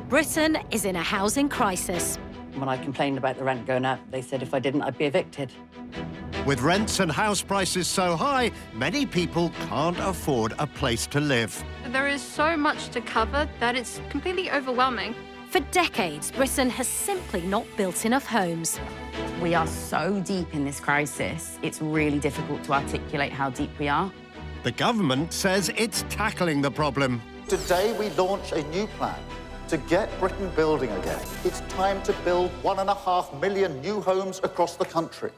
Britain is in a housing crisis. When I complained about the rent going up, they said if I didn't, I'd be evicted. With rents and house prices so high, many people can't afford a place to live. There is so much to cover that it's completely overwhelming. For decades, Britain has simply not built enough homes. We are so deep in this crisis, it's really difficult to articulate how deep we are. The government says it's tackling the problem. Today we launch a new plan to get Britain building again. It's time to build 1.5 million new homes across the country.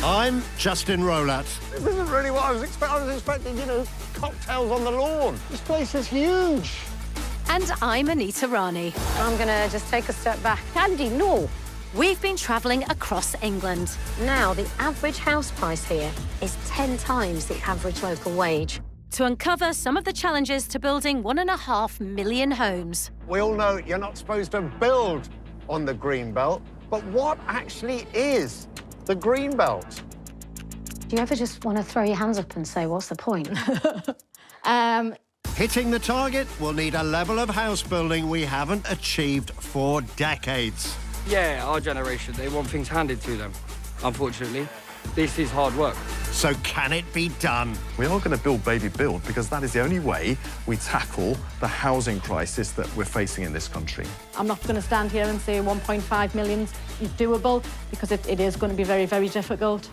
I'm Justin Rolat. This isn't really what I was expecting. I was expecting, you know, cocktails on the lawn. This place is huge. And I'm Anita Rani. I'm gonna just take a step back. Andy, no. We've been travelling across England. Now, the average house price here is 10 times the average local wage. To uncover some of the challenges to building 1.5 million homes. We all know you're not supposed to build on the green belt, but what actually is the green belt? Do you ever just want to throw your hands up and say, what's the point? Hitting the target will need a level of house building we haven't achieved for decades. Yeah, our generation, they want things handed to them. Unfortunately, this is hard work. So can it be done? We are going to build, baby, build, because that is the only way we tackle the housing crisis that we're facing in this country. I'm not going to stand here and say 1.5 million is doable, because it is going to be very, very difficult.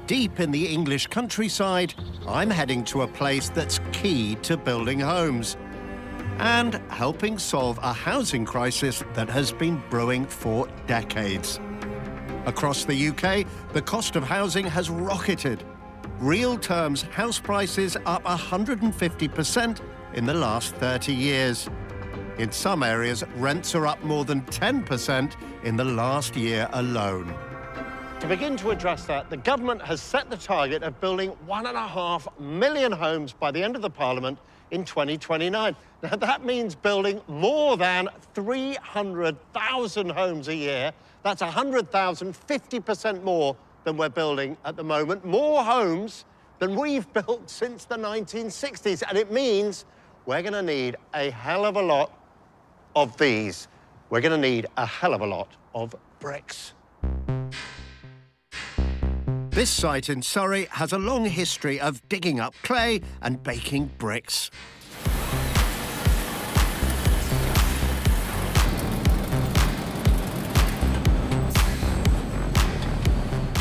Deep in the English countryside, I'm heading to a place that's key to building homes and helping solve a housing crisis that has been brewing for decades. Across the UK, the cost of housing has rocketed. Real terms, house prices up 150% in the last 30 years. In some areas, rents are up more than 10% in the last year alone. To begin to address that, the government has set the target of building 1.5 million homes by the end of the Parliament in 2029. Now, that means building more than 300,000 homes a year. That's 100,000, 50% more than we're building at the moment. More homes than we've built since the 1960s. And it means we're going to need a hell of a lot of these. We're going to need a hell of a lot of bricks. This site in Surrey has a long history of digging up clay and baking bricks.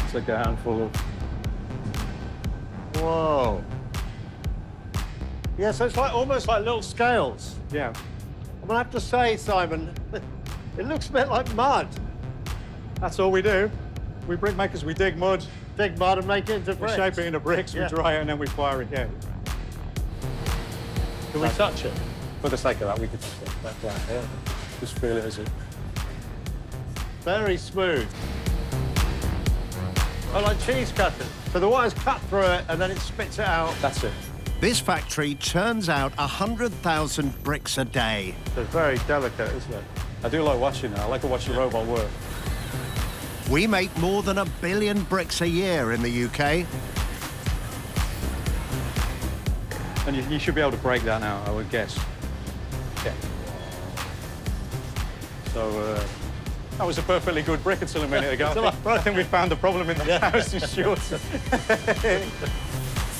It's like a handful of... Whoa. Yeah, so it's like almost like little scales. Yeah. I'm gonna have to say, Simon, it looks a bit like mud. That's all we do. We brickmakers, we dig mud. Dig mud and make it into We bricks. shape it into bricks, Yeah. we dry it, and then we fire it down. Can we touch it? For the sake of that, we could just get that down here. Just feel it as it... Very smooth. Oh, like cheese cutters. So the wire's cut through it and then it spits it out. That's it. This factory churns out 100,000 bricks a day. So it's very delicate, isn't it? I do like watching it. I like to watch the robot work. We make more than 1 billion bricks a year in the UK. And you should be able to break that now, I would guess. Yeah. So, that was a perfectly good brick until a minute ago. I think we found the problem in the house, in short.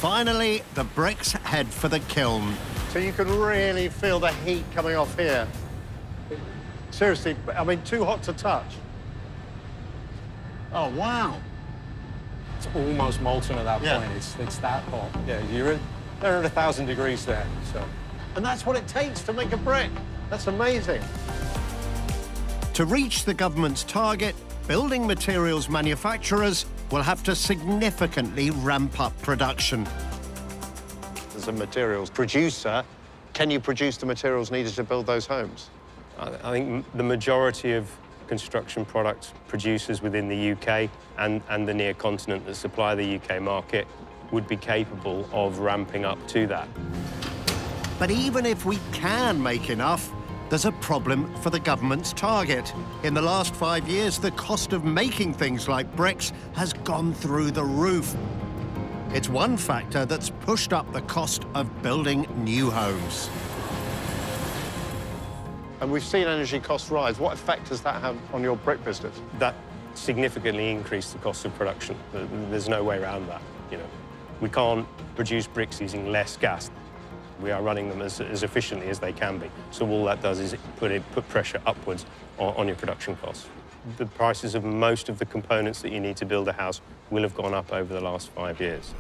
Finally, the bricks head for the kiln. So you can really feel the heat coming off here. Seriously, I mean, too hot to touch. Oh, wow. It's almost molten at that Yeah. point. It's that hot. Yeah, they're at 1,000 degrees there, so. And that's what it takes to make a brick. That's amazing. To reach the government's target, building materials manufacturers will have to significantly ramp up production. As a materials producer, can you produce the materials needed to build those homes? I think the majority of construction product producers within the UK and the near continent that supply the UK market would be capable of ramping up to that. But even if we can make enough, there's a problem for the government's target. In the last 5 years, the cost of making things like bricks has gone through the roof. It's one factor that's pushed up the cost of building new homes. And we've seen energy costs rise. What effect does that have on your brick business? That significantly increased the cost of production. There's no way around that, you know. We can't produce bricks using less gas. We are running them as efficiently as they can be. So all that does is put pressure upwards on your production costs. The prices of most of the components that you need to build a house will have gone up over the last 5 years.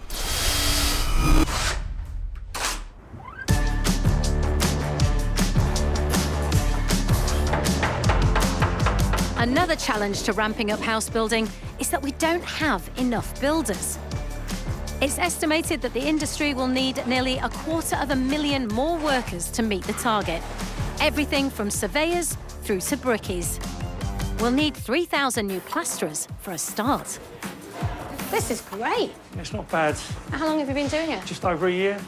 Another challenge to ramping up house building is that we don't have enough builders. It's estimated that the industry will need nearly 250,000 more workers to meet the target. Everything from surveyors through to brickies. We'll need 3,000 new plasterers for a start. This is great. It's not bad. How long have you been doing it? Just over a year.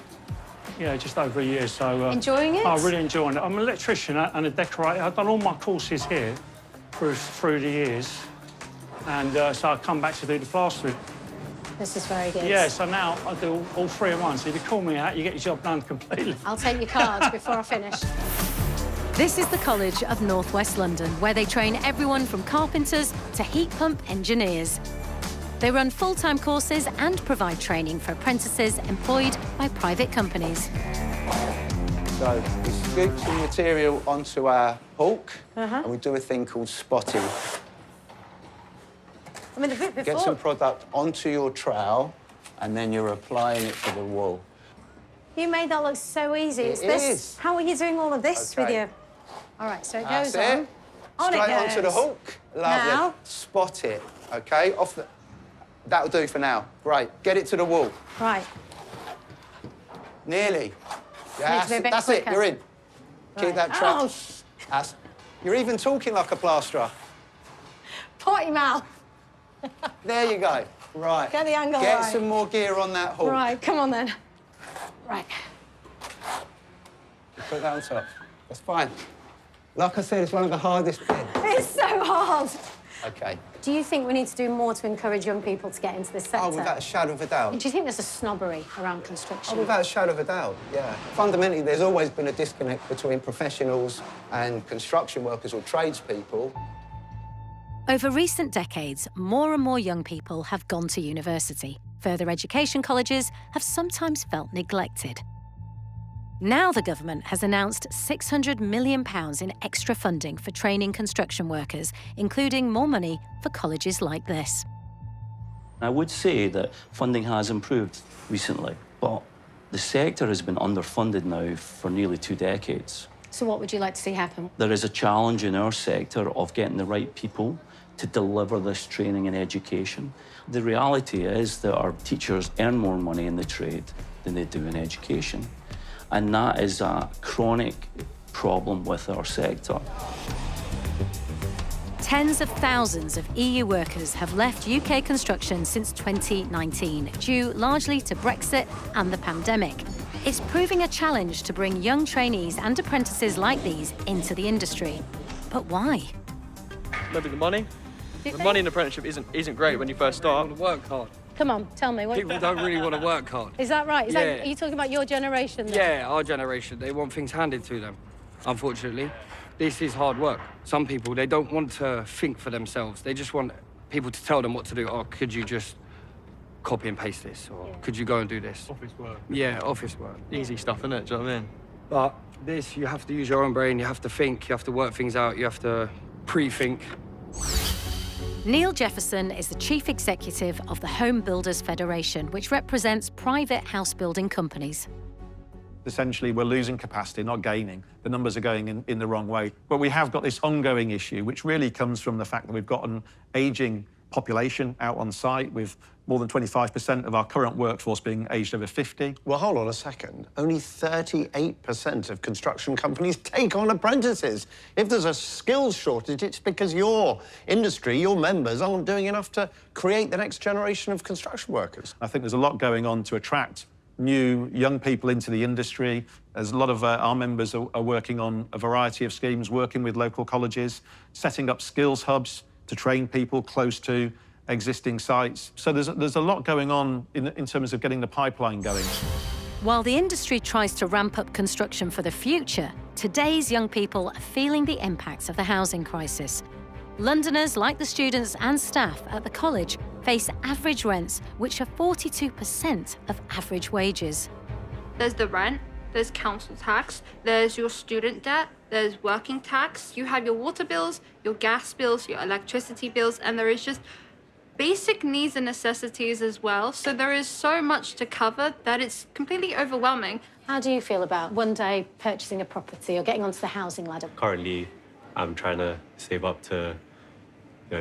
Yeah, just over a year, so... Enjoying it? I'm really enjoying it. I'm an electrician and a decorator. I've done all my courses here through the years. And so I come back to do the plastering. This is very good. Yeah, so now I do all three at once. If you call me out, you get your job done completely. I'll take your cards before I finish. This is the College of North West London, where they train everyone from carpenters to heat pump engineers. They run full-time courses and provide training for apprentices employed by private companies. So we scoop some material onto our hook, and we do a thing called spotting. I mean, the bit before... Get some product onto your trowel, and then you're applying it to the wall. You made that look so easy. It is. How are you doing all of this with you? All right, so it goes on. On it Straight goes. onto the hook. Lovely. Now? Spot it, OK? Off the... That'll do for now. Great. Get it to the wall. Right. Nearly. Need Yes, to be a bit that's it. quicker. You're in. Keep Right. that track. Oh, That's... You're even talking like a plasterer. potty mouth. There you go. Right. Get the angle Get right. some more gear on that hook. Right, come on then. Right. Put that on top. That's fine. Like I said, it's one of the hardest bits. It's so hard. OK. Do you think we need to do more to encourage young people to get into this sector? Oh, without a shadow of a doubt. Do you think there's a snobbery around construction? Oh, without a shadow of a doubt, yeah. Fundamentally, there's always been a disconnect between professionals and construction workers or tradespeople. Over recent decades, more and more young people have gone to university. Further education colleges have sometimes felt neglected. Now the government has announced £600 million in extra funding for training construction workers, including more money for colleges like this. I would say that funding has improved recently, but the sector has been underfunded now for nearly 2 decades. So what would you like to see happen? There is a challenge in our sector of getting the right people to deliver this training and education. The reality is that our teachers earn more money in the trade than they do in education. And that is a chronic problem with our sector. Tens of thousands of EU workers have left UK construction since 2019, due largely to Brexit and the pandemic. It's proving a challenge to bring young trainees and apprentices like these into the industry. But why? Maybe the money. The money in apprenticeship isn't great when you first start. Work hard. Come on, tell me. What... People don't really want to work hard. Is that right? Yeah. Are you talking about your generation then? Yeah, our generation. They want things handed to them, unfortunately. This is hard work. Some people, they don't want to think for themselves. They just want people to tell them what to do. Oh, could you just copy and paste this? Or could you go and do this? Office work. Yeah, office work. Easy stuff, innit? Do you know what I mean? But this, you have to use your own brain. You have to think. You have to work things out. You have to pre-think. Neil Jefferson is the chief executive of the Home Builders Federation, which represents private house building companies. Essentially, we're losing capacity, not gaining. The numbers are going in the wrong way. But we have got this ongoing issue, which really comes from the fact that we've got an ageing population out on site, with more than 25% of our current workforce being aged over 50. Well, hold on a second. Only 38% of construction companies take on apprentices. If there's a skills shortage, it's because your industry, your members, aren't doing enough to create the next generation of construction workers. I think there's a lot going on to attract new young people into the industry. There's a lot of our members are working on a variety of schemes, working with local colleges, setting up skills hubs to train people close to existing sites. So there's a lot going on in terms of getting the pipeline going. While the industry tries to ramp up construction for the future, today's young people are feeling the impacts of the housing crisis. Londoners, like the students and staff at the college, face average rents which are 42% of average wages. There's the rent, there's council tax, there's your student debt, there's working tax, you have your water bills, your gas bills, your electricity bills, and there is just basic needs and necessities as well. So there is so much to cover that it's completely overwhelming. How do you feel about one day purchasing a property or getting onto the housing ladder? Currently, I'm trying to save up to,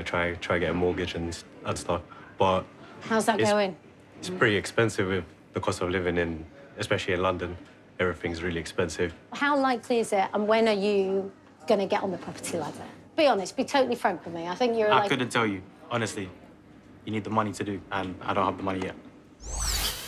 try get a mortgage and stuff. But how's that going? It's pretty expensive with the cost of living in, especially in London. Everything's really expensive. How likely is it, and when are you going to get on the property ladder? Be honest, be totally frank with me. I think you're I couldn't tell you, honestly. You need the money to do, and I don't have the money yet.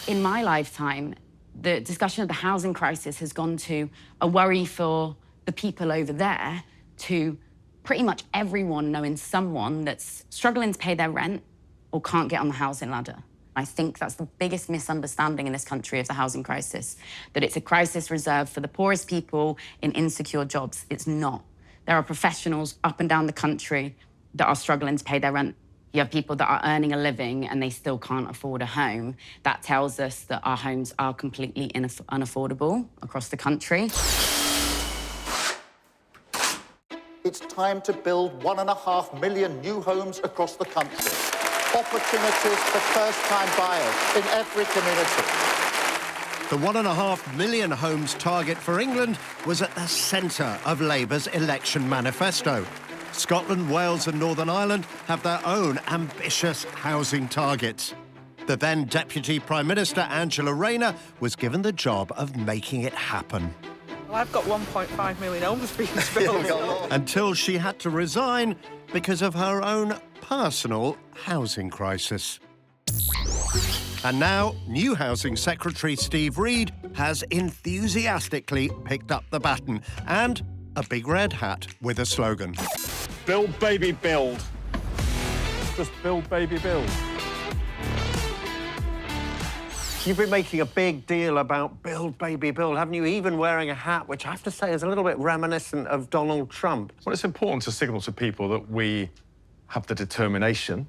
In my lifetime, the discussion of the housing crisis has gone to a worry for the people over there to pretty much everyone knowing someone that's struggling to pay their rent or can't get on the housing ladder. I think that's the biggest misunderstanding in this country of the housing crisis, that it's a crisis reserved for the poorest people in insecure jobs. It's not. There are professionals up and down the country that are struggling to pay their rent. You have people that are earning a living and they still can't afford a home. That tells us that our homes are completely unaffordable across the country. It's time to build 1.5 million new homes across the country. Opportunities for first-time buyers in every community. The 1.5 million homes target for England was at the centre of Labour's election manifesto. Scotland, Wales and Northern Ireland have their own ambitious housing targets. The then Deputy Prime Minister, Angela Rayner, was given the job of making it happen. Well, I've got 1.5 million homes being built. Until she had to resign because of her own personal housing crisis. And now, new Housing Secretary Steve Reed has enthusiastically picked up the baton and a big red hat with a slogan. Build, baby, build. Just build, baby, build. You've been making a big deal about build, baby, build, haven't you? Even wearing a hat, which I have to say is a little bit reminiscent of Donald Trump. Well, it's important to signal to people that we have the determination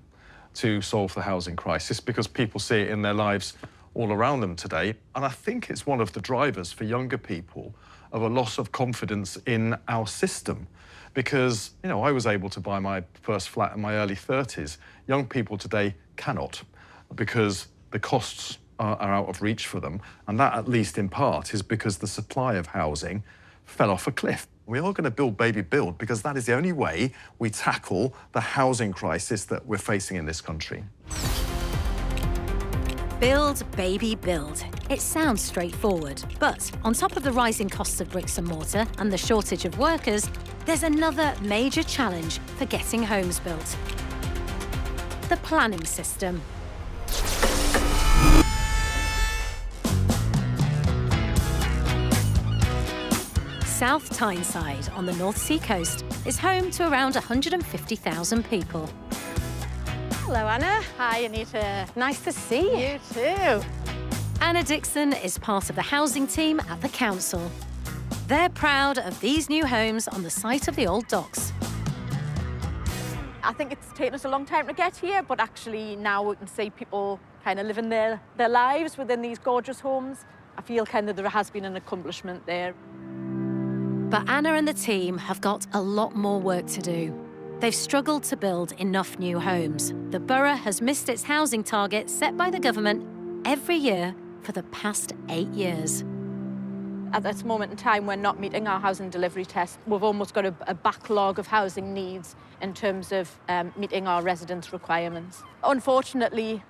to solve the housing crisis because people see it in their lives all around them today. And I think it's one of the drivers for younger people of a loss of confidence in our system. Because, I was able to buy my first flat in my early 30s. Young people today cannot because the costs are out of reach for them. And that, at least in part, is because the supply of housing fell off a cliff. We are going to build, baby, build, because that is the only way we tackle the housing crisis that we're facing in this country. Build, baby, build. It sounds straightforward, but on top of the rising costs of bricks and mortar and the shortage of workers, there's another major challenge for getting homes built. The planning system. South Tyneside on the North Sea coast is home to around 150,000 people. Hello, Anna. Hi, Anita. Nice to see you. You too. Anna Dixon is part of the housing team at the council. They're proud of these new homes on the site of the old docks. I think it's taken us a long time to get here, but actually now we can see people kind of living their lives within these gorgeous homes. I feel kind of there has been an accomplishment there. But Anna and the team have got a lot more work to do. They've struggled to build enough new homes. The borough has missed its housing target set by the government every year for the past 8 years. At this moment in time, we're not meeting our housing delivery test. We've almost got a backlog of housing needs in terms of meeting our residents' requirements. Unfortunately,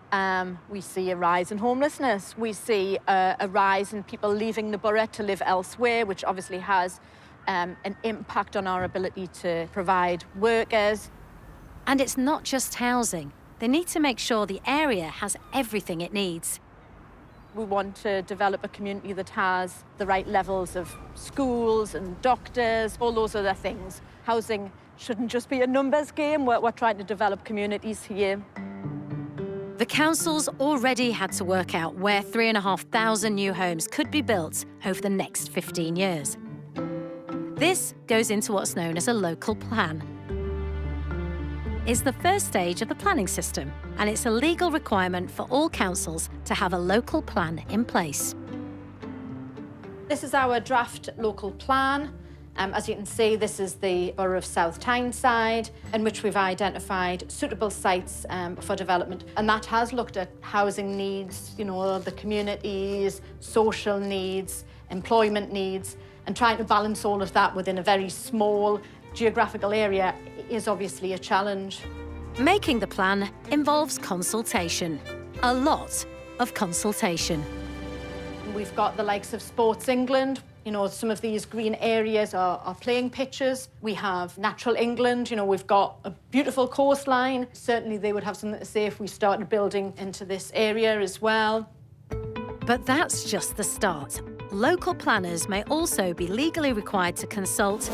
we see a rise in homelessness. We see a rise in people leaving the borough to live elsewhere, which obviously has an impact on our ability to provide workers. And it's not just housing. They need to make sure the area has everything it needs. We want to develop a community that has the right levels of schools and doctors, all those other things. Housing shouldn't just be a numbers game. We're trying to develop communities here. The councils already had to work out where 3,500 new homes could be built over the next 15 years. This goes into what's known as a local plan. It's the first stage of the planning system, and it's a legal requirement for all councils to have a local plan in place. This is our draft local plan. As you can see, this is the Borough of South Tyneside, in which we've identified suitable sites for development. And that has looked at housing needs, you know, the communities, social needs, employment needs, and trying to balance all of that within a very small geographical area is obviously a challenge. Making the plan involves consultation, a lot of consultation. We've got the likes of Sports England. You know, some of these green areas are playing pitches. We have Natural England. You know, we've got a beautiful coastline. Certainly they would have something to say if we started building into this area as well. But that's just the start. Local planners may also be legally required to consult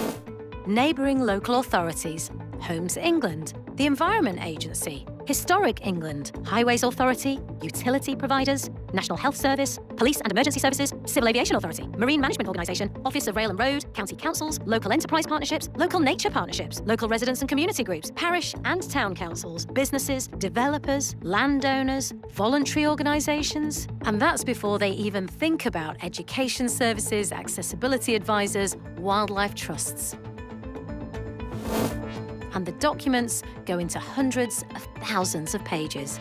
neighbouring local authorities, Homes England, the Environment Agency, Historic England, Highways Authority, utility providers, National Health Service, Police and Emergency Services, Civil Aviation Authority, Marine Management Organisation, Office of Rail and Road, county councils, local enterprise partnerships, local nature partnerships, local residents and community groups, parish and town councils, businesses, developers, landowners, voluntary organisations. And that's before they even think about education services, accessibility advisors, wildlife trusts. And the documents go into hundreds of thousands of pages.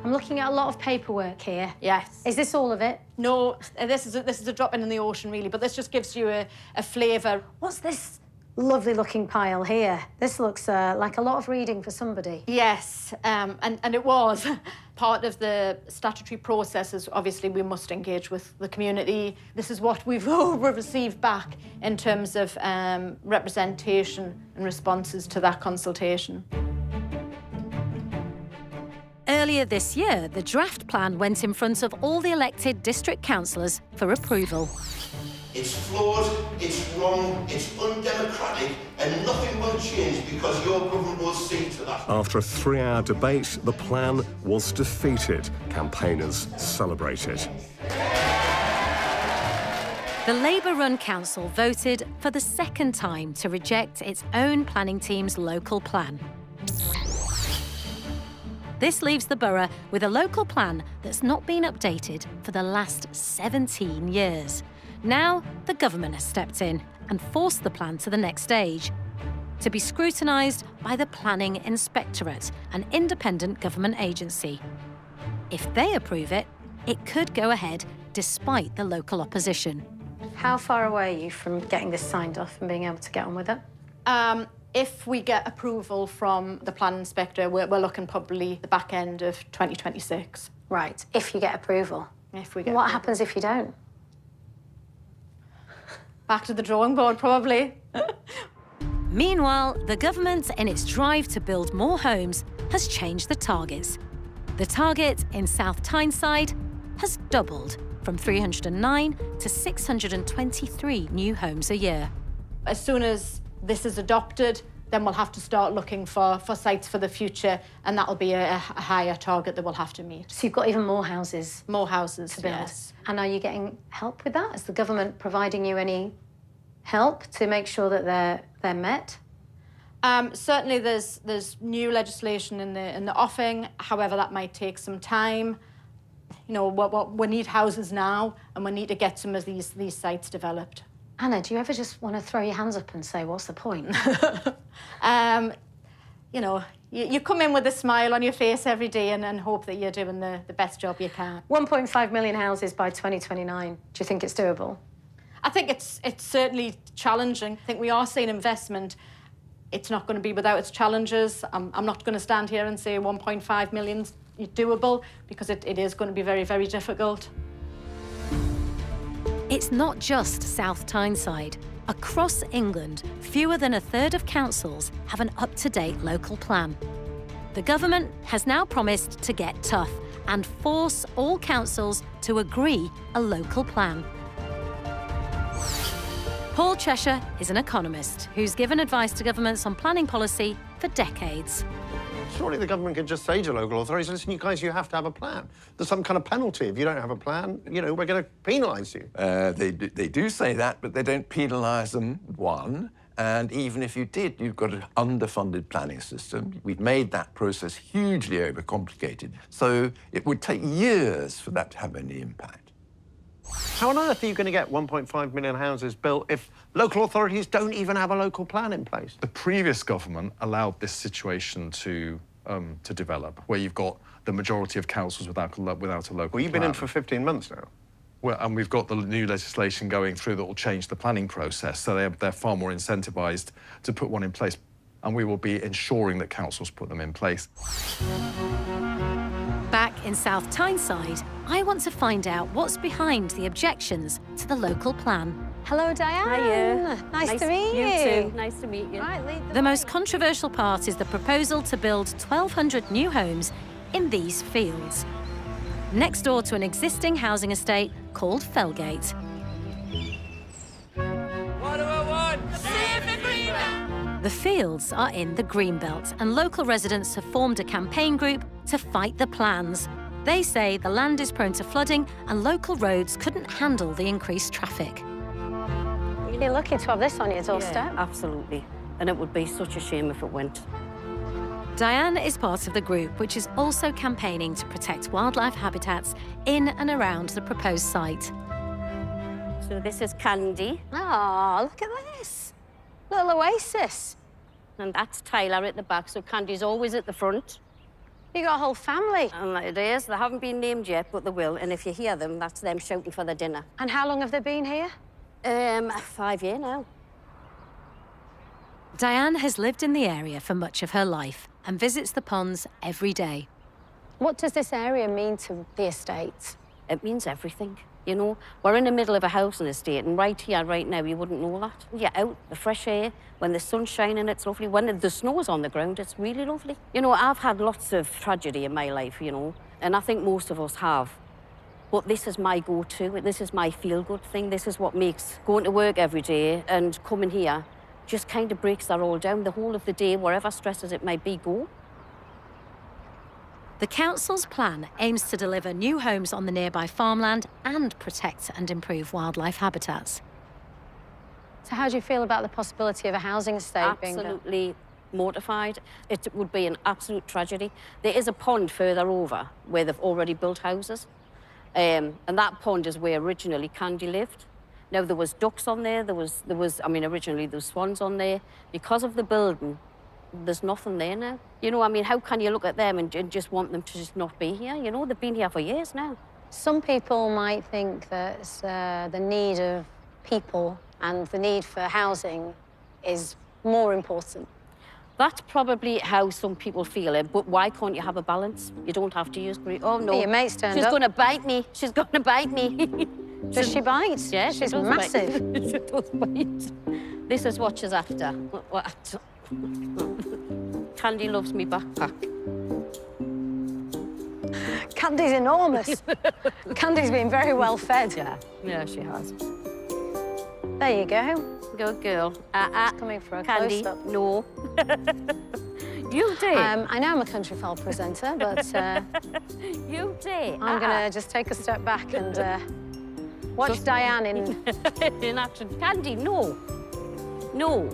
I'm looking at a lot of paperwork here. Yes. Is this all of it? No, this is a drop in the ocean, really, but this just gives you a flavour. What's this lovely looking pile here? This looks like a lot of reading for somebody. Yes, and it was. Part of the statutory process is obviously we must engage with the community. This is what we've received back in terms of representation and responses to that consultation. Earlier this year, the draft plan went in front of all the elected district councillors for approval. It's flawed, it's wrong, it's undemocratic, and nothing will change because your government will see to that. After a 3-hour debate, the plan was defeated. Campaigners celebrated. The Labour-run council voted for the second time to reject its own planning team's local plan. This leaves the borough with a local plan that's not been updated for the last 17 years. Now, the government has stepped in and forced the plan to the next stage, to be scrutinised by the Planning Inspectorate, an independent government agency. If they approve it, it could go ahead despite the local opposition. How far away are you from getting this signed off and being able to get on with it? If we get approval from the planning inspector, we're looking probably the back end of 2026. Right, if you get approval. If we get What approval. happens if you don't? Back to the drawing board, probably. Meanwhile, the government, in its drive to build more homes, has changed the targets. The target in South Tyneside has doubled from 309 to 623 new homes a year. As soon as this is adopted, then we'll have to start looking for sites for the future, and that'll be a higher target that we'll have to meet. So you've got even more houses? More houses, to build. yes. And are you getting help with that? Is the government providing you any help to make sure that they're met? Certainly there's new legislation in the offing. However, that might take some time. You know, we need houses now, and we need to get some of these sites developed. Anna, do you ever just want to throw your hands up and say, what's the point? You know, you come in with a smile on your face every day and hope that you're doing the best job you can. 1.5 million houses by 2029. Do you think it's doable? I think it's certainly challenging. I think we are seeing investment. It's not going to be without its challenges. I'm not going to stand here and say 1.5 million's doable, because it is going to be very, very difficult. It's not just South Tyneside. Across England, fewer than a third of councils have an up-to-date local plan. The government has now promised to get tough and force all councils to agree a local plan. Paul Cheshire is an economist who's given advice to governments on planning policy for decades. Surely the government could just say to local authorities, listen, you guys, you have to have a plan. There's some kind of penalty. If you don't have a plan, you know, we're going to penalise you. They do say that, but they don't penalise them, one. And even if you did, you've got an underfunded planning system. We've made that process hugely overcomplicated. So it would take years for that to have any impact. How on earth are you going to get 1.5 million houses built if local authorities don't even have a local plan in place? The previous government allowed this situation to develop, where you've got the majority of councils without a local plan. Well, you've been in for 15 months now. Well, and we've got the new legislation going through that will change the planning process, so they're far more incentivised to put one in place, and we will be ensuring that councils put them in place. Back in South Tyneside, I want to find out what's behind the objections to the local plan. Hello, Diane. Hiya. Nice to meet you. You too. Nice to meet you. Right, The most controversial part is the proposal to build 1,200 new homes in these fields, next door to an existing housing estate called Felgate. What do I want? Civic agreement! The fields are in the Greenbelt, and local residents have formed a campaign group to fight the plans. They say the land is prone to flooding and local roads couldn't handle the increased traffic. You're lucky to have this on your doorstep. Yeah, absolutely. And it would be such a shame if it went. Diane is part of the group, which is also campaigning to protect wildlife habitats in and around the proposed site. So this is Candy. Oh, look at this. Little oasis. And that's Tyler at the back, so Candy's always at the front. You got a whole family. And it is. They haven't been named yet, but they will. And if you hear them, that's them shouting for their dinner. And how long have they been here? 5 years now. Diane has lived in the area for much of her life and visits the ponds every day. What does this area mean to the estate? It means everything. You know, we're in the middle of a housing estate, and right here, right now, you wouldn't know that. You're out, the fresh air, when the sun's shining, it's lovely. When the snow's on the ground, it's really lovely. You know, I've had lots of tragedy in my life, you know, and I think most of us have. But this is my go-to. This is my feel-good thing. This is what makes going to work every day and coming here just kind of breaks that all down. The whole of the day, wherever stresses it might be, go. The council's plan aims to deliver new homes on the nearby farmland and protect and improve wildlife habitats. So how do you feel about the possibility of a housing estate being built? Absolutely mortified. It would be an absolute tragedy. There is a pond further over where they've already built houses. And that pond is where originally Candy lived. Now, there was ducks on there, originally there was swans on there. Because of the building, there's nothing there now. You know, I mean, how can you look at them and just want them to just not be here? You know, they've been here for years now. Some people might think that the need of people and the need for housing is more important. That's probably how some people feel it, but why can't you have a balance? You don't have to use greed. Oh, no. Hey, your mate's turned She's up. going to bite me. She's going to bite me. Does she bite? Yeah, she's does massive. Bite. She does bite. This is what she's after. Candy loves me backpack. Candy's enormous. Candy's been very well fed. Yeah, she has. There you go. Good girl. Coming for a Candy, close-up. no. You did. I know I'm a country file presenter, but you did. I'm gonna just take a step back and watch Diane in in action. Candy, no. No.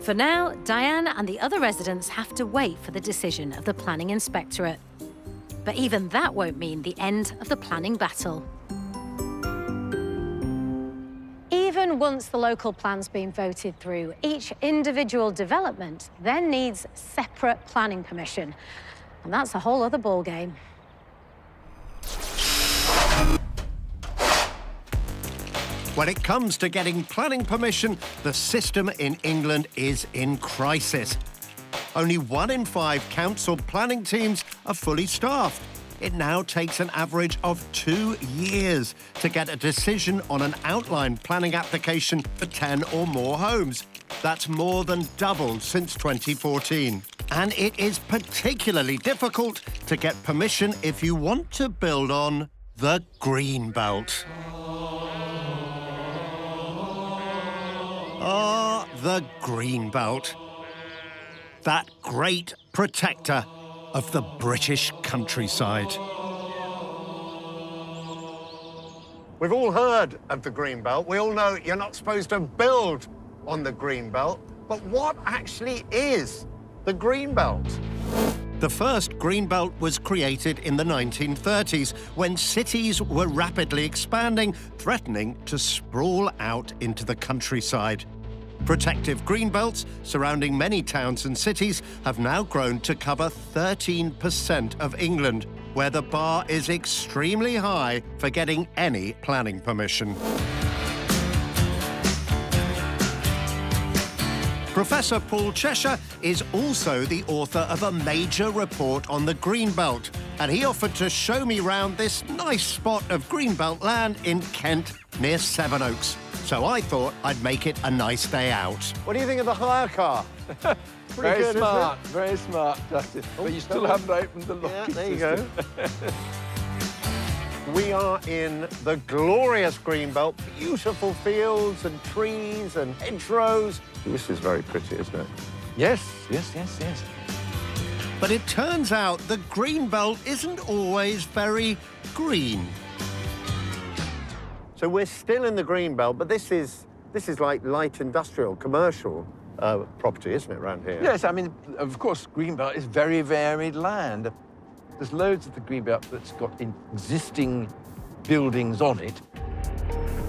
For now, Diane and the other residents have to wait for the decision of the Planning Inspectorate. But even that won't mean the end of the planning battle. Even once the local plan's been voted through, each individual development then needs separate planning permission. And that's a whole other ballgame. When it comes to getting planning permission, the system in England is in crisis. Only 1 in 5 council planning teams are fully staffed. It now takes an average of 2 years to get a decision on an outline planning application for 10 or more homes. That's more than doubled since 2014. And it is particularly difficult to get permission if you want to build on the Greenbelt. Ah, the Greenbelt. That great protector of the British countryside. We've all heard of the Greenbelt. We all know you're not supposed to build on the Greenbelt. But what actually is the Greenbelt? The first Greenbelt was created in the 1930s when cities were rapidly expanding, threatening to sprawl out into the countryside. Protective greenbelts surrounding many towns and cities have now grown to cover 13% of England, where the bar is extremely high for getting any planning permission. Professor Paul Cheshire is also the author of a major report on the Greenbelt, and he offered to show me round this nice spot of Greenbelt land in Kent near Sevenoaks. So I thought I'd make it a nice day out. What do you think of the hire car? Very good, smart, isn't it? very smart, Justin. But you still haven't opened the locking there you system. go. We are in the glorious Greenbelt. Beautiful fields and trees and hedgerows. This is very pretty, isn't it? Yes, yes, yes, yes. But it turns out the Greenbelt isn't always very green. So we're still in the Greenbelt, but this is like light industrial, commercial property, isn't it, around here? Yes, I mean, of course, Greenbelt is very varied land. There's loads of the Greenbelt that's got existing buildings on it.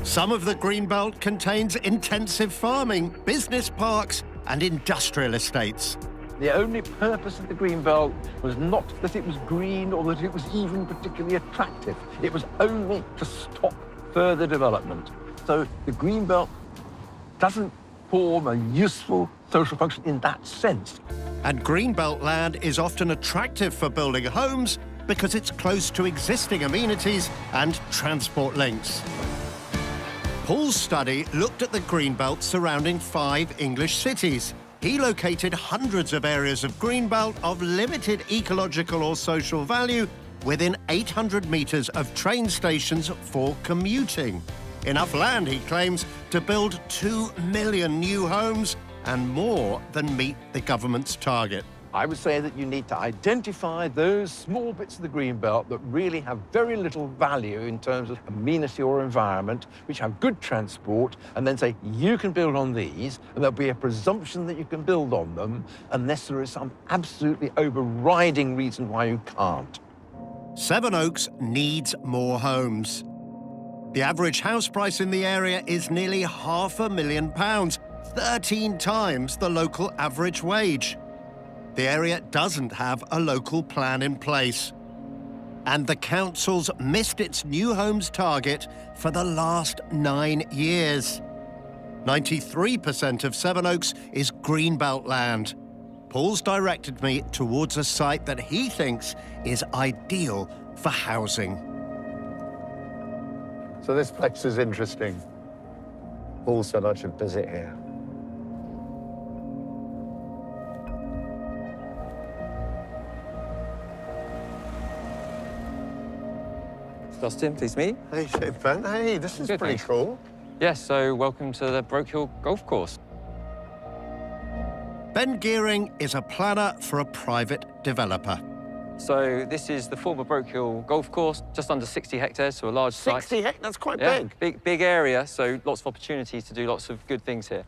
Some of the Greenbelt contains intensive farming, business parks, and industrial estates. The only purpose of the Greenbelt was not that it was green or that it was even particularly attractive. It was only to stop further development. So the Greenbelt doesn't form a useful social function in that sense. And Greenbelt land is often attractive for building homes because it's close to existing amenities and transport links. Paul's study looked at the Greenbelt surrounding 5 English cities. He located hundreds of areas of Greenbelt of limited ecological or social value within 800 metres of train stations for commuting. Enough land, he claims, to build 2 million new homes and more than meet the government's target. I would say that you need to identify those small bits of the Greenbelt that really have very little value in terms of amenity or environment, which have good transport, and then say, you can build on these, and there'll be a presumption that you can build on them, unless there is some absolutely overriding reason why you can't. Sevenoaks needs more homes. The average house price in the area is nearly £500,000, 13 times the local average wage. The area doesn't have a local plan in place. And the council's missed its new homes target for the last 9 years. 93% of Sevenoaks is Greenbelt land. Paul's directed me towards a site that he thinks is ideal for housing. So this place is interesting. Paul said I should visit here. Justin, pleased to meet you. Hey, Ben. Hey, this is pretty cool. Yes, so welcome to the Broke Hill Golf Course. Ben Gearing is a planner for a private developer. So this is the former Broke Hill Golf Course, just under 60 hectares, so a large site. 60 hectares? That's quite big. Big area, so lots of opportunities to do lots of good things here.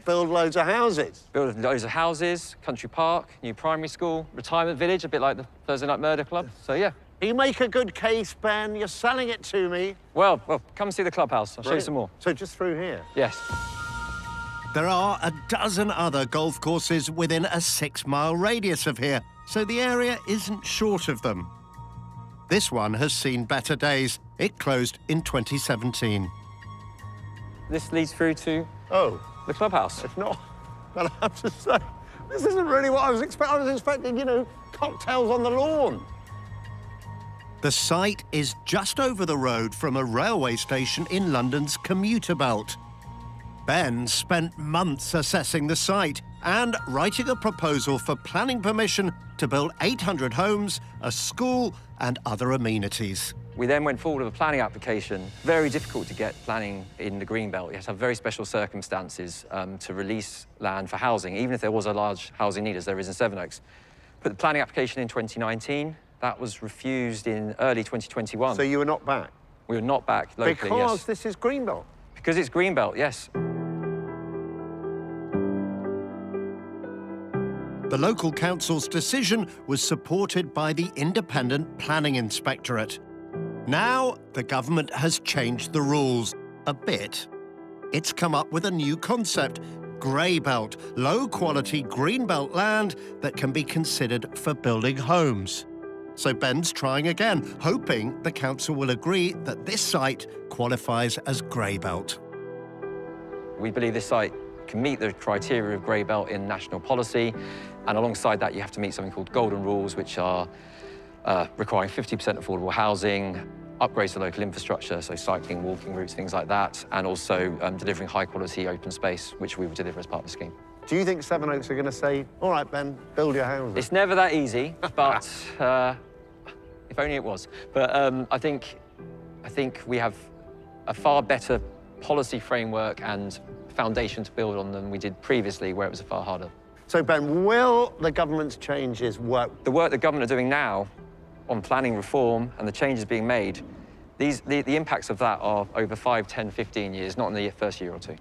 Build loads of houses. Build loads of houses, country park, new primary school, retirement village, a bit like the Thursday Night Murder Club. So yeah. You make a good case, Ben. You're selling it to me. Well, come see the clubhouse. I'll show you some more. So just through here? Yes. There are a dozen other golf courses within a 6-mile radius of here, so the area isn't short of them. This one has seen better days. It closed in 2017. This leads through to the clubhouse. It's not, but I have to say, this isn't really what I was expecting. I was expecting, you know, cocktails on the lawn. The site is just over the road from a railway station in London's commuter belt. Ben spent months assessing the site. and writing a proposal for planning permission to build 800 homes, a school and other amenities. We then went forward with a planning application. Very difficult to get planning in the Greenbelt. You have to have very special circumstances to release land for housing, even if there was a large housing need, as there is in Sevenoaks. Put the planning application in 2019. That was refused in early 2021. So you were not back? We were not back locally, because yes. this is Greenbelt? Because it's Greenbelt, yes. The local council's decision was supported by the Independent Planning Inspectorate. Now, the government has changed the rules a bit. It's come up with a new concept, grey belt, low-quality greenbelt land that can be considered for building homes. So Ben's trying again, hoping the council will agree that this site qualifies as grey belt. We believe this site can meet the criteria of grey belt in national policy, and alongside that you have to meet something called golden rules, which are requiring 50% affordable housing, upgrades to local infrastructure, so cycling, walking routes, things like that, and also delivering high-quality open space, which we will deliver as part of the scheme. Do you think Sevenoaks are going to say, all right, Ben, build your houses? It's never that easy, but if only it was. But I think we have a far better policy framework and foundation to build on than we did previously, where it was far harder. So, Ben, will the government's changes work? The work the government are doing now on planning reform and the changes being made, the impacts of that are over 5, 10, 15 years, not in the first year or two.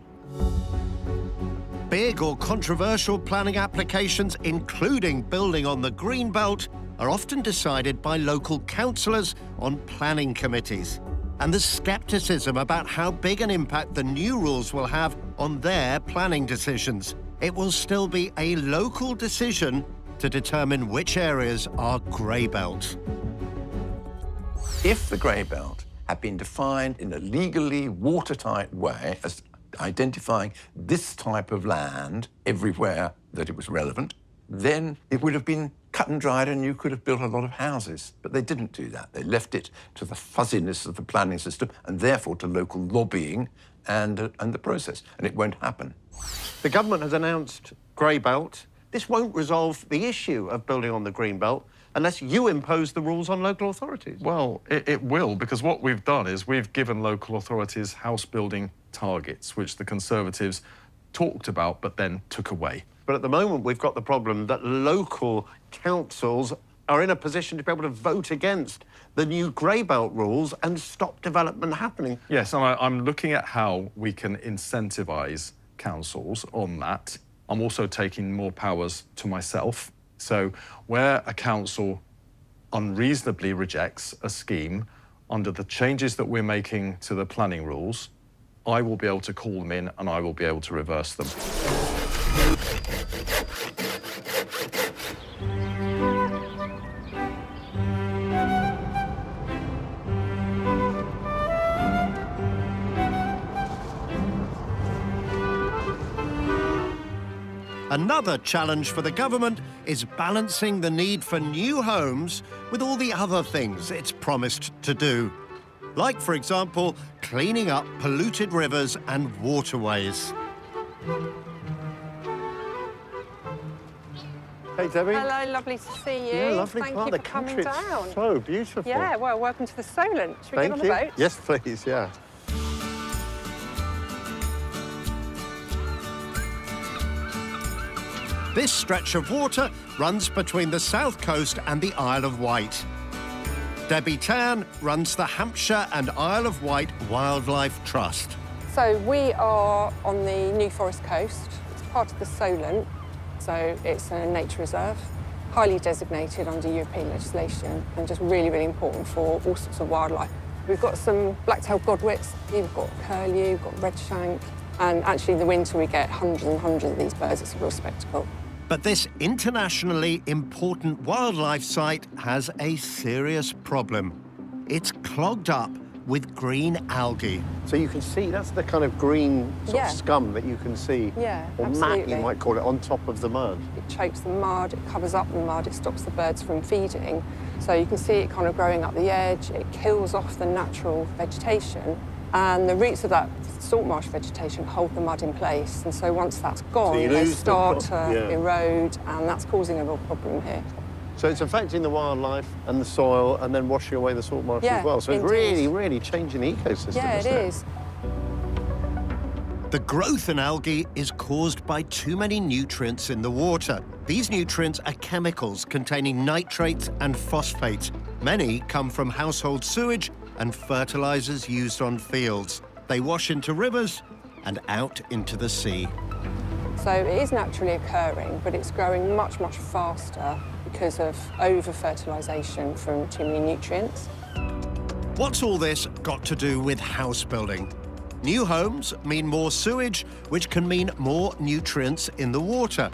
Big or controversial planning applications, including building on the Greenbelt, are often decided by local councillors on planning committees. And there's scepticism about how big an impact the new rules will have on their planning decisions. It will still be a local decision to determine which areas are grey belt. If the grey belt had been defined in a legally watertight way as identifying this type of land everywhere that it was relevant, then it would have been cut and dried and you could have built a lot of houses. But they didn't do that. They left it to the fuzziness of the planning system and therefore to local lobbying and the process, and it won't happen. The government has announced grey belt. This won't resolve the issue of building on the green belt unless you impose the rules on local authorities. Well, it will, because what we've done is we've given local authorities house building targets, which the Conservatives talked about but then took away. But at the moment, we've got the problem that local councils are in a position to be able to vote against the new grey belt rules and stop development happening. Yes, and I'm looking at how we can incentivise councils on that. I'm also taking more powers to myself. So where a council unreasonably rejects a scheme under the changes that we're making to the planning rules, I will be able to call them in and I will be able to reverse them. Another challenge for the government is balancing the need for new homes with all the other things it's promised to do. Like, for example, cleaning up polluted rivers and waterways. Hey, Debbie. Hello, lovely to see you. Yeah, lovely Thank part you of for the coming country. It's down. so beautiful. Yeah, well, welcome to the Solent. Should we get on the boat? Yes, please, yeah. This stretch of water runs between the south coast and the Isle of Wight. Debbie Tan runs the Hampshire and Isle of Wight Wildlife Trust. So we are on the New Forest coast. It's part of the Solent, so it's a nature reserve, highly designated under European legislation and just really, really important for all sorts of wildlife. We've got some black-tailed godwits, we've got curlew, we've got redshank, and actually in the winter we get hundreds and hundreds of these birds. It's a real spectacle. But this internationally important wildlife site has a serious problem. It's clogged up with green algae. So you can see, that's the kind of green sort of scum that you can see. Yeah, or absolutely. mat, you might call it, on top of the mud. It chokes the mud, it covers up the mud, it stops the birds from feeding. So you can see it kind of growing up the edge, it kills off the natural vegetation, And the roots of that salt marsh vegetation hold the mud in place. And so once that's gone, you they lose the start to yeah. erode, and that's causing a real problem here. So it's affecting the wildlife and the soil and then washing away the salt marsh Yeah, as well. So it's indeed. really, really changing the ecosystem, Yeah, it isn't it? is. The growth in algae is caused by too many nutrients in the water. These nutrients are chemicals containing nitrates and phosphates. Many come from household sewage and fertilizers used on fields. They wash into rivers and out into the sea. So it is naturally occurring, but it's growing much, much faster because of over-fertilisation from too many nutrients. What's all this got to do with house building? New homes mean more sewage, which can mean more nutrients in the water.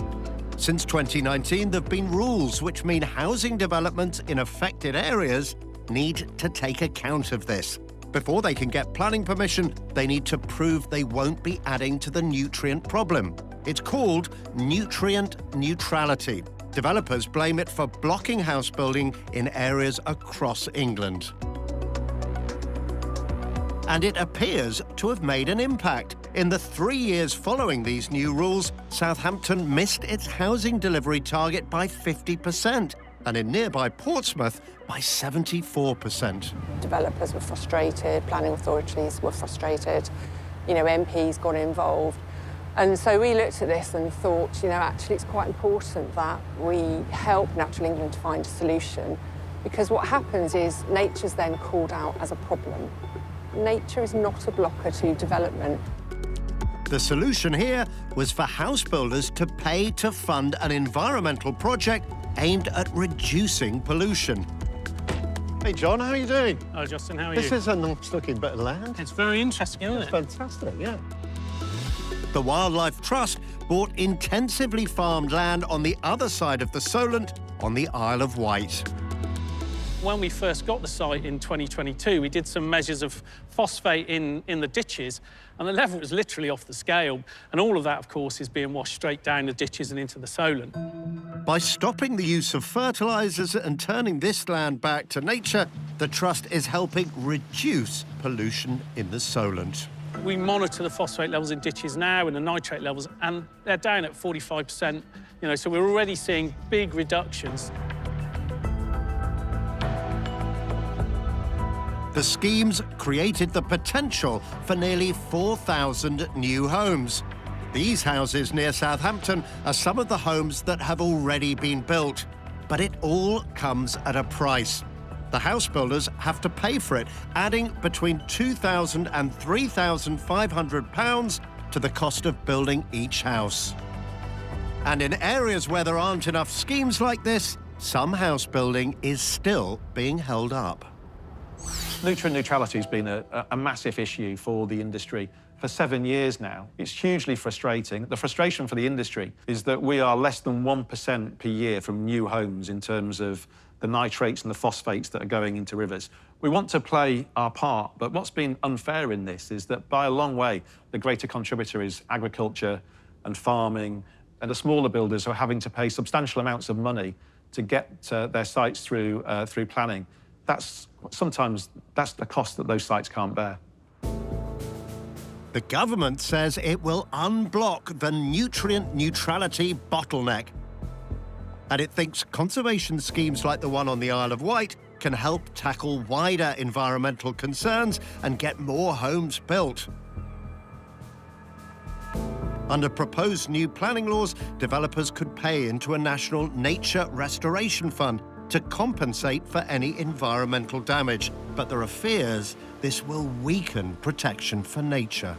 Since 2019, there have been rules which mean housing developments in affected areas need to take account of this. Before they can get planning permission, they need to prove they won't be adding to the nutrient problem. It's called nutrient neutrality. Developers blame it for blocking house building in areas across England. And it appears to have made an impact. In the 3 years following these new rules, Southampton missed its housing delivery target by 50%, and in nearby Portsmouth by 74%. Developers were frustrated, planning authorities were frustrated, you know, MPs got involved. And so we looked at this and thought, you know, actually it's quite important that we help Natural England to find a solution, because what happens is nature's then called out as a problem. Nature is not a blocker to development. The solution here was for house builders to pay to fund an environmental project aimed at reducing pollution. Hey, John, how are you doing? Oh, Justin, how are This you? is a nice-looking bit of land. It's very interesting, isn't It's it? fantastic, yeah. The Wildlife Trust bought intensively farmed land on the other side of the Solent on the Isle of Wight. When we first got the site in 2022, we did some measures of phosphate in the ditches, and the level was literally off the scale. And all of that, of course, is being washed straight down the ditches and into the Solent. By stopping the use of fertilizers and turning this land back to nature, the Trust is helping reduce pollution in the Solent. We monitor the phosphate levels in ditches now and the nitrate levels, and they're down at 45%. You know, so we're already seeing big reductions. The schemes created the potential for nearly 4,000 new homes. These houses near Southampton are some of the homes that have already been built. But it all comes at a price. The house builders have to pay for it, adding between £2,000 and £3,500 to the cost of building each house. And in areas where there aren't enough schemes like this, some house building is still being held up. Nutrient neutrality has been a massive issue for the industry for 7 years now. It's hugely frustrating. The frustration for the industry is that we are less than 1% per year from new homes in terms of the nitrates and the phosphates that are going into rivers. We want to play our part, but what's been unfair in this is that by a long way, the greater contributor is agriculture and farming, and the smaller builders are having to pay substantial amounts of money to get their sites through planning. Sometimes that's the cost that those sites can't bear. The government says it will unblock the nutrient neutrality bottleneck. And it thinks conservation schemes like the one on the Isle of Wight can help tackle wider environmental concerns and get more homes built. Under proposed new planning laws, developers could pay into a national nature restoration fund to compensate for any environmental damage. But there are fears this will weaken protection for nature.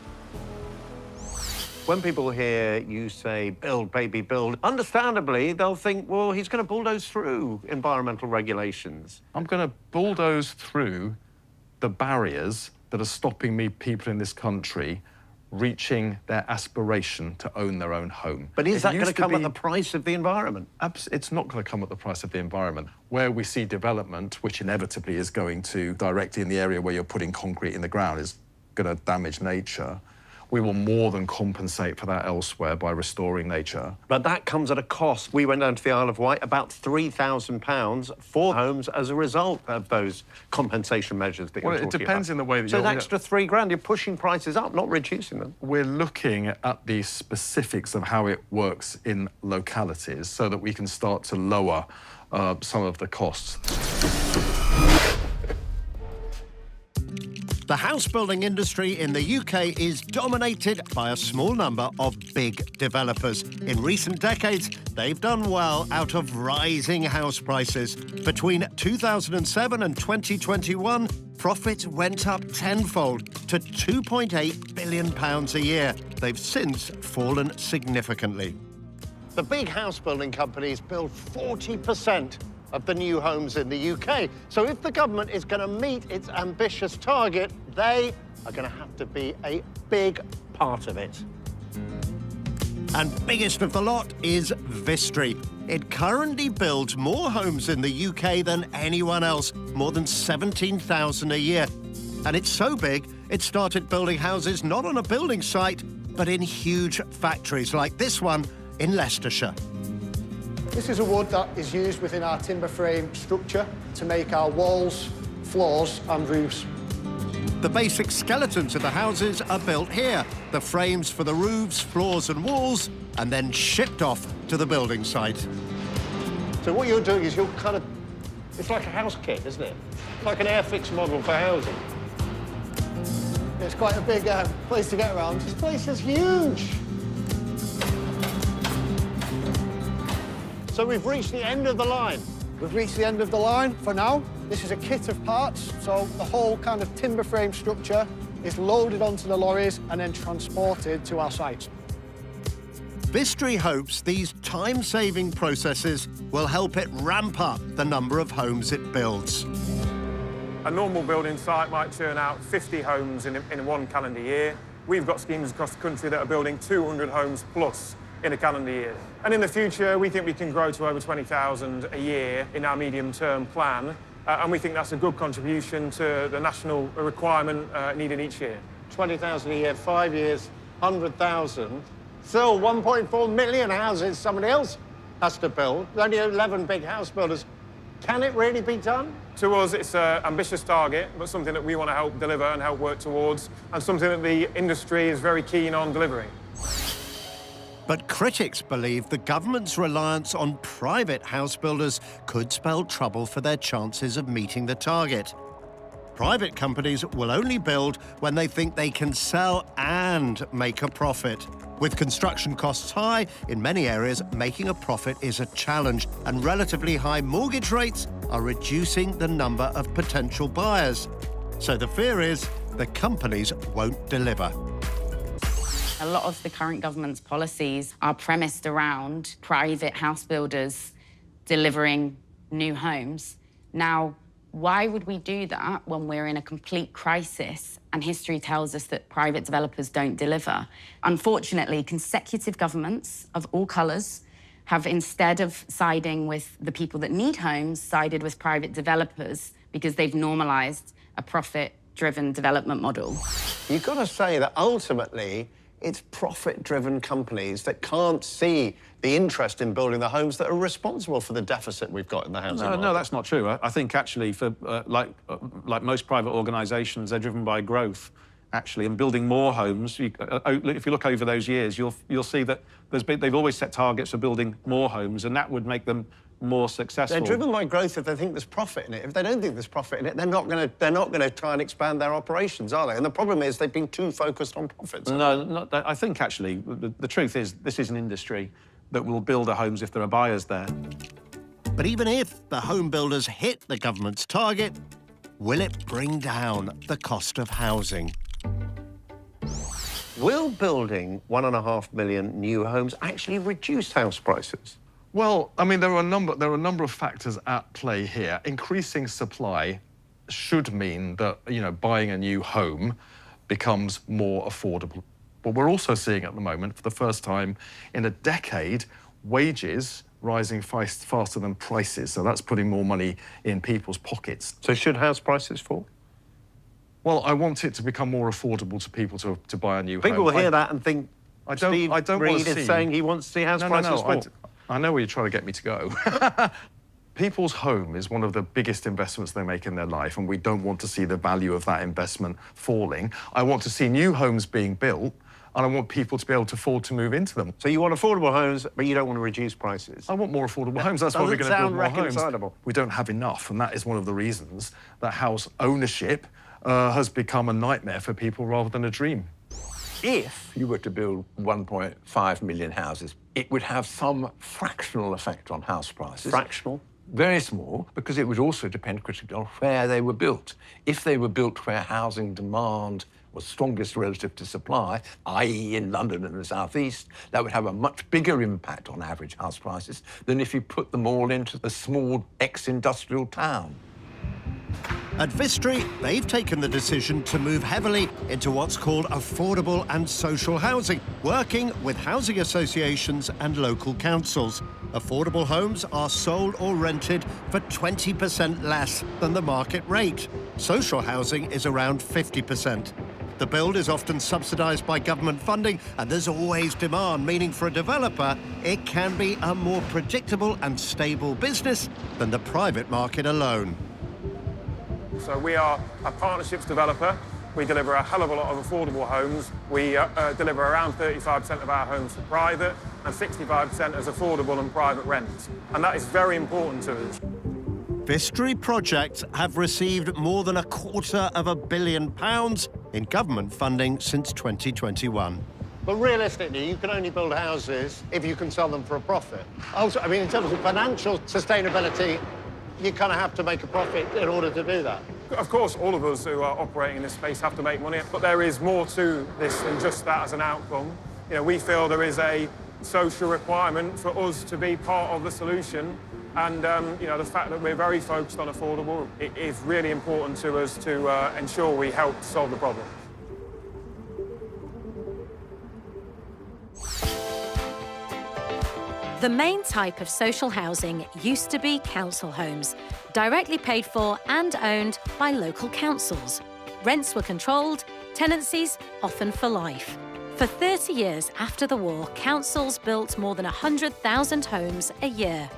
When people hear you say, build, baby, build, understandably, they'll think, well, he's going to bulldoze through environmental regulations. I'm going to bulldoze through the barriers that are stopping people in this country reaching their aspiration to own their own home. But is that going to come at the price of the environment? It's not going to come at the price of the environment. Where we see development, which inevitably is going to directly in the area where you're putting concrete in the ground, is going to damage nature, we will more than compensate for that elsewhere by restoring nature. But that comes at a cost. We went down to the Isle of Wight, about £3,000 for homes as a result of those compensation measures that you're talking about. Well, it depends in the way that so you're... So an extra £3,000, you're pushing prices up, not reducing them. We're looking at the specifics of how it works in localities so that we can start to lower some of the costs. The house building industry in the UK is dominated by a small number of big developers. In recent decades, they've done well out of rising house prices. Between 2007 and 2021, profits went up tenfold to £2.8 billion a year. They've since fallen significantly. The big house building companies build 40% of the new homes in the UK. So if the government is going to meet its ambitious target, they are going to have to be a big part of it. And biggest of the lot is Vistry. It currently builds more homes in the UK than anyone else, more than 17,000 a year. And it's so big, it started building houses not on a building site, but in huge factories like this one in Leicestershire. This is a wood that is used within our timber frame structure to make our walls, floors and roofs. The basic skeletons of the houses are built here, the frames for the roofs, floors and walls, and then shipped off to the building site. So what you're doing is you're kind of... It's like a house kit, isn't it? It's like an Airfix model for housing. It's quite a big place to get around. This place is huge. So we've reached the end of the line. We've reached the end of the line for now. This is a kit of parts, so the whole kind of timber frame structure is loaded onto the lorries and then transported to our site. Vistry hopes these time-saving processes will help it ramp up the number of homes it builds. A normal building site might turn out 50 homes in one calendar year. We've got schemes across the country that are building 200 homes plus in a calendar year. And in the future, we think we can grow to over 20,000 a year in our medium-term plan, and we think that's a good contribution to the national requirement needed each year. 20,000 a year, 5 years, 100,000. Still 1.4 million houses somebody else has to build. There's only 11 big house builders. Can it really be done? To us, it's an ambitious target, but something that we want to help deliver and help work towards, and something that the industry is very keen on delivering. But critics believe the government's reliance on private house builders could spell trouble for their chances of meeting the target. Private companies will only build when they think they can sell and make a profit. With construction costs high, in many areas, making a profit is a challenge, and relatively high mortgage rates are reducing the number of potential buyers. So the fear is the companies won't deliver. A lot of the current government's policies are premised around private house builders delivering new homes. Now, why would we do that when we're in a complete crisis and history tells us that private developers don't deliver? Unfortunately, consecutive governments of all colours have, instead of siding with the people that need homes, sided with private developers because they've normalised a profit-driven development model. You've got to say that ultimately it's profit-driven companies that can't see the interest in building the homes that are responsible for the deficit we've got in the housing market. No, that's not true. I think actually, for like most private organisations, they're driven by growth, actually, and building more homes. If you look over those years, you'll see that they've always set targets for building more homes, and that would make them more successful. They're driven by growth if they think there's profit in it. If they don't think there's profit in it, they're not going to try and expand their operations, are they? And the problem is they've been too focused on profits. No, I think actually the truth is this is an industry that will build the homes if there are buyers there. But even if the home builders hit the government's target, will it bring down the cost of housing? Will building 1.5 million new homes actually reduce house prices? Well, I mean, there are a number of factors at play here. Increasing supply should mean that, buying a new home becomes more affordable. But we're also seeing at the moment, for the first time in a decade, wages rising faster than prices. So that's putting more money in people's pockets. So should house prices fall? Well, I want it to become more affordable to people to buy a new home. People will hear that and think Steve Reed is saying he wants to see house prices fall. I know where you're trying to get me to go. People's home is one of the biggest investments they make in their life, and we don't want to see the value of that investment falling. I want to see new homes being built, and I want people to be able to afford to move into them. So you want affordable homes, but you don't want to reduce prices? I want more affordable homes. That's why we're going to build more homes. We don't have enough, and that is one of the reasons that house ownership has become a nightmare for people rather than a dream. If you were to build 1.5 million houses, it would have some fractional effect on house prices. Fractional? Very small, because it would also depend critically on where they were built. If they were built where housing demand was strongest relative to supply, i.e. in London and the South East, that would have a much bigger impact on average house prices than if you put them all into the small ex-industrial town. At Vistry, they've taken the decision to move heavily into what's called affordable and social housing, working with housing associations and local councils. Affordable homes are sold or rented for 20% less than the market rate. Social housing is around 50%. The build is often subsidised by government funding, and there's always demand, meaning for a developer, it can be a more predictable and stable business than the private market alone. So we are a partnerships developer. We deliver a hell of a lot of affordable homes. We deliver around 35% of our homes for private and 65% as affordable and private rent. And that is very important to us. Vistry projects have received more than £250 million in government funding since 2021. But realistically, you can only build houses if you can sell them for a profit. Also, I mean, in terms of financial sustainability, you kind of have to make a profit in order to do that. Of course, all of us who are operating in this space have to make money, but there is more to this than just that as an outcome. You know, we feel there is a social requirement for us to be part of the solution, and you know, the fact that we're very focused on affordable, it is really important to us to ensure we help solve the problem. The main type of social housing used to be council homes, directly paid for and owned by local councils. Rents were controlled, tenancies often for life. For 30 years after the war, councils built more than 100,000 homes a year.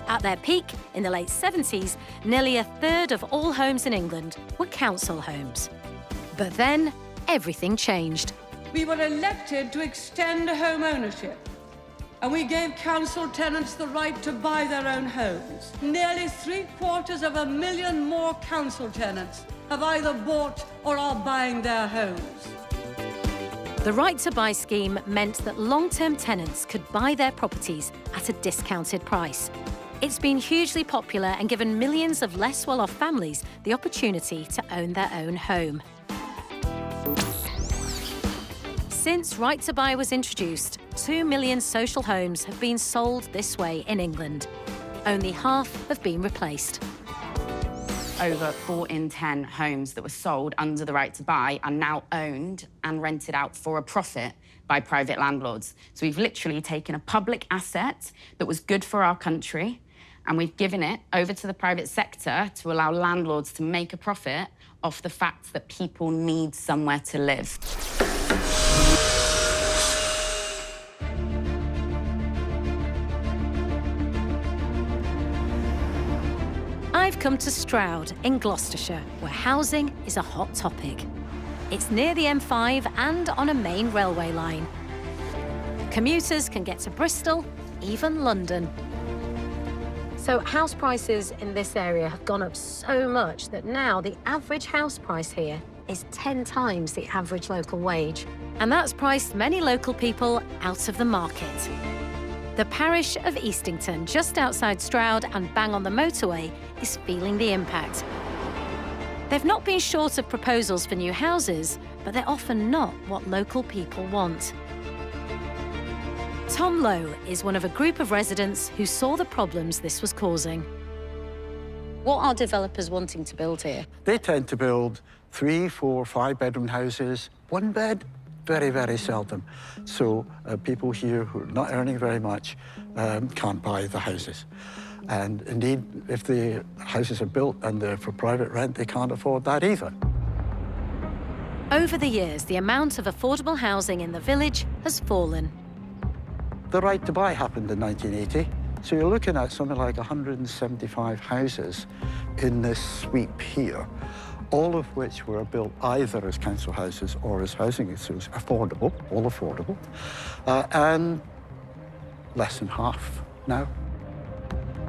At their peak, in the late 70s, nearly a third of all homes in England were council homes. But then, everything changed. We were elected to extend home ownership, and we gave council tenants the right to buy their own homes. Nearly 750,000 more council tenants have either bought or are buying their homes. The Right to Buy scheme meant that long-term tenants could buy their properties at a discounted price. It's been hugely popular and given millions of less well-off families the opportunity to own their own home. Since Right to Buy was introduced, 2 million social homes have been sold this way in England. Only half have been replaced. Over 4 in 10 homes that were sold under the Right to Buy are now owned and rented out for a profit by private landlords. So we've literally taken a public asset that was good for our country, and we've given it over to the private sector to allow landlords to make a profit off the fact that people need somewhere to live. I've come to Stroud in Gloucestershire, where housing is a hot topic. It's near the M5 and on a main railway line. Commuters can get to Bristol, even London. So house prices in this area have gone up so much that now the average house price here is 10 times the average local wage. And that's priced many local people out of the market. The parish of Eastington, just outside Stroud and bang on the motorway, is feeling the impact. They've not been short of proposals for new houses, but they're often not what local people want. Tom Lowe is one of a group of residents who saw the problems this was causing. What are developers wanting to build here? They tend to build 3, 4, 5-bedroom houses. 1 bed, very, very seldom. So people here who are not earning very much can't buy the houses. And indeed, if the houses are built and they're for private rent, they can't afford that either. Over the years, the amount of affordable housing in the village has fallen. The right to buy happened in 1980. So you're looking at something like 175 houses in this sweep here, all of which were built either as council houses or as housing associations, affordable, all affordable, and less than half now.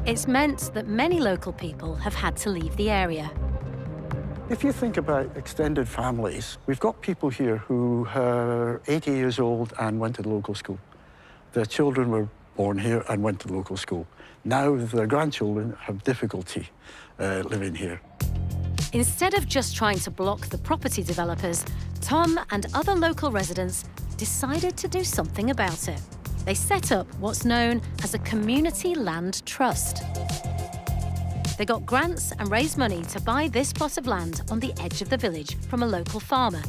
It's meant that many local people have had to leave the area. If you think about extended families, we've got people here who are 80 years old and went to the local school. Their children were born here and went to the local school. Now their grandchildren have difficulty living here. Instead of just trying to block the property developers, Tom and other local residents decided to do something about it. They set up what's known as a community land trust. They got grants and raised money to buy this plot of land on the edge of the village from a local farmer,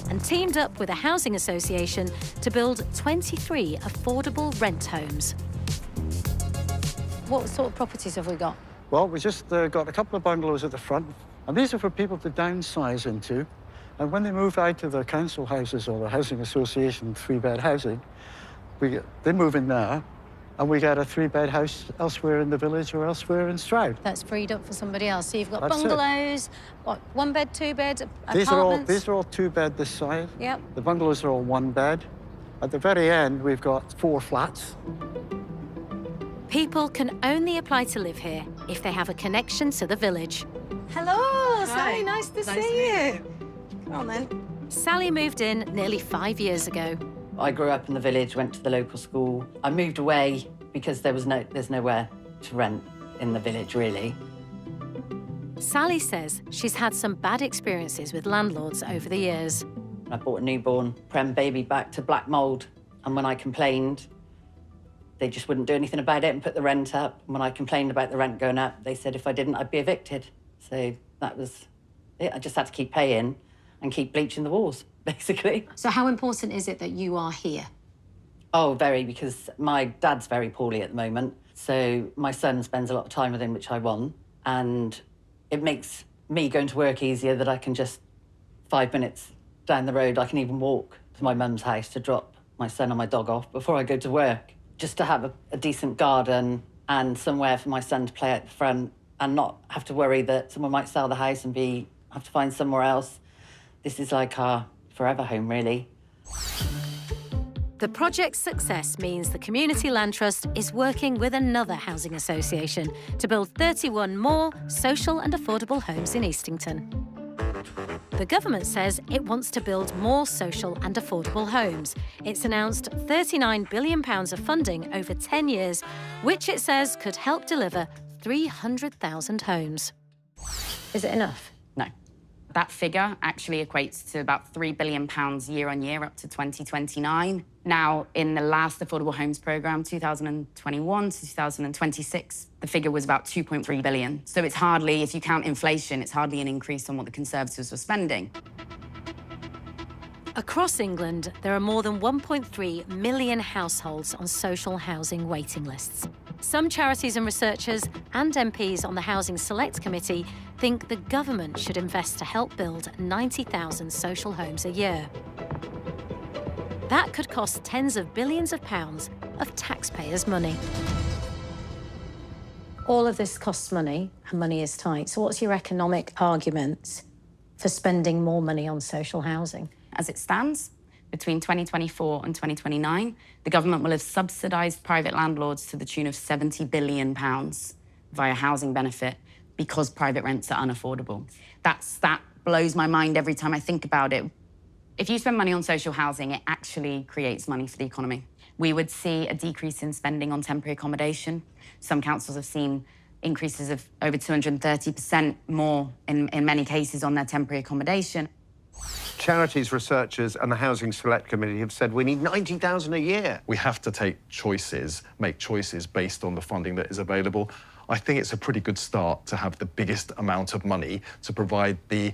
and teamed up with a housing association to build 23 affordable rent homes. What sort of properties have we got? Well, we just got a couple of bungalows at the front, and these are for people to downsize into. And when they move out of their council houses or the housing association 3-bed housing, they move in there, and we get a 3-bed house elsewhere in the village or elsewhere in Stroud. That's freed up for somebody else. So you've got That's bungalows, what, 1-bed, 2-bed, These apartments? are all 2-bed this side. Yep. The bungalows are all 1-bed. At the very end, we've got 4 flats. People can only apply to live here if they have a connection to the village. Hello, Sally, nice to see you. Come on then. Sally moved in nearly 5 years ago. I grew up in the village, went to the local school. I moved away because there's nowhere to rent in the village, really. Sally says she's had some bad experiences with landlords over the years. I brought a newborn Prem baby back to black mould, and when I complained, they just wouldn't do anything about it and put the rent up. And when I complained about the rent going up, they said if I didn't, I'd be evicted. So that was it. I just had to keep paying and keep bleaching the walls, basically. So how important is it that you are here? Oh, very, because my dad's very poorly at the moment. So my son spends a lot of time with him, which I want. And it makes me going to work easier that I can just 5 minutes down the road, I can even walk to my mum's house to drop my son and my dog off before I go to work. Just to have a decent garden and somewhere for my son to play at the front and not have to worry that someone might sell the house and have to find somewhere else. This is like our forever home, really. The project's success means the Community Land Trust is working with another housing association to build 31 more social and affordable homes in Eastington. The government says it wants to build more social and affordable homes. It's announced £39 billion of funding over 10 years, which it says could help deliver 300,000 homes. Is it enough? No. That figure actually equates to about £3 billion year on year up to 2029. Now, in the last Affordable Homes Programme, 2021 to 2026, the figure was about 2.3 billion. So it's hardly, if you count inflation, it's hardly an increase on what the Conservatives were spending. Across England, there are more than 1.3 million households on social housing waiting lists. Some charities and researchers and MPs on the Housing Select Committee think the government should invest to help build 90,000 social homes a year. That could cost tens of billions of pounds of taxpayers' money. All of this costs money, and money is tight. So what's your economic argument for spending more money on social housing? As it stands, between 2024 and 2029, the government will have subsidised private landlords to the tune of £70 billion via housing benefit because private rents are unaffordable. That blows my mind every time I think about it. If you spend money on social housing, it actually creates money for the economy. We would see a decrease in spending on temporary accommodation. Some councils have seen increases of over 230% more in many cases on their temporary accommodation. Charities, researchers and the Housing Select Committee have said we need 90,000 a year. We have to make choices based on the funding that is available. I think it's a pretty good start to have the biggest amount of money to provide the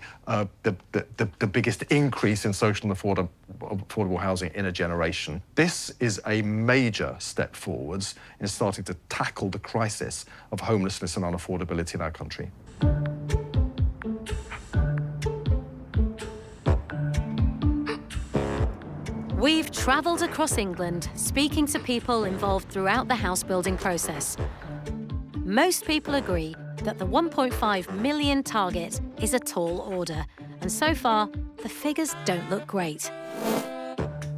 biggest increase in social and affordable housing in a generation. This is a major step forwards in starting to tackle the crisis of homelessness and unaffordability in our country. We've travelled across England, speaking to people involved throughout the house building process. Most people agree that the 1.5 million target is a tall order, and so far, the figures don't look great.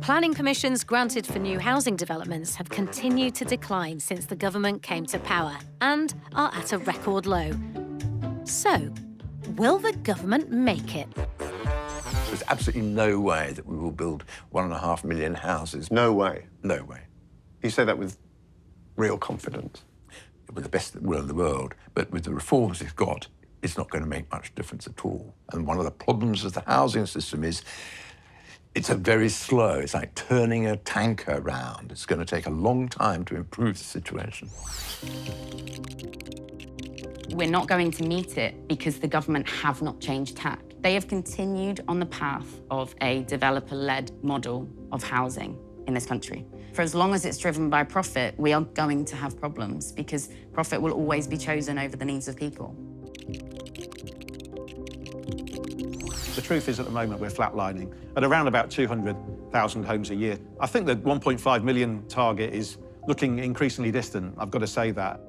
Planning permissions granted for new housing developments have continued to decline since the government came to power and are at a record low. So, will the government make it? There's absolutely no way that we will build 1.5 million houses. No way? No way. You say that with real confidence? With the best will in the world, but with the reforms it's got, it's not going to make much difference at all. And one of the problems of the housing system is it's very slow. It's like turning a tanker around. It's going to take a long time to improve the situation. We're not going to meet it because the government have not changed tack. They have continued on the path of a developer-led model of housing in this country. For as long as it's driven by profit, we are going to have problems because profit will always be chosen over the needs of people. The truth is, at the moment, we're flatlining at around about 200,000 homes a year. I think the 1.5 million target is looking increasingly distant. I've got to say that.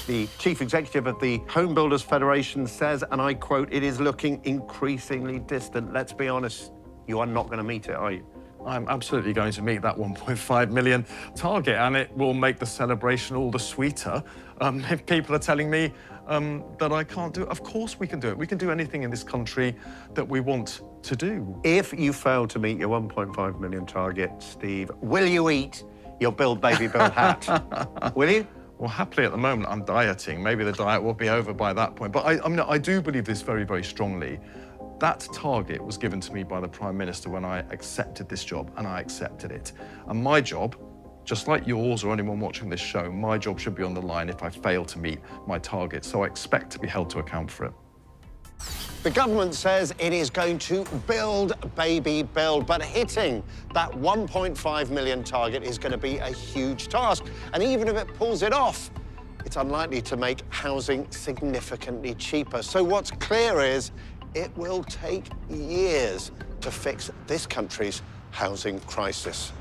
The chief executive of the Home Builders Federation says, and I quote, "It is looking increasingly distant." Let's be honest, you are not going to meet it, are you? I'm absolutely going to meet that 1.5 million target, and it will make the celebration all the sweeter if people are telling me that I can't do it. Of course we can do it. We can do anything in this country that we want to do. If you fail to meet your 1.5 million target, Steve, will you eat your Build Baby Build hat? Will you? Well, happily at the moment, I'm dieting. Maybe the diet will be over by that point. But I do believe this very, very strongly. That target was given to me by the Prime Minister when I accepted this job, and I accepted it. And my job, just like yours or anyone watching this show, my job should be on the line if I fail to meet my target. So I expect to be held to account for it. The government says it is going to build, baby, build, but hitting that 1.5 million target is going to be a huge task. And even if it pulls it off, it's unlikely to make housing significantly cheaper. So what's clear is it will take years to fix this country's housing crisis.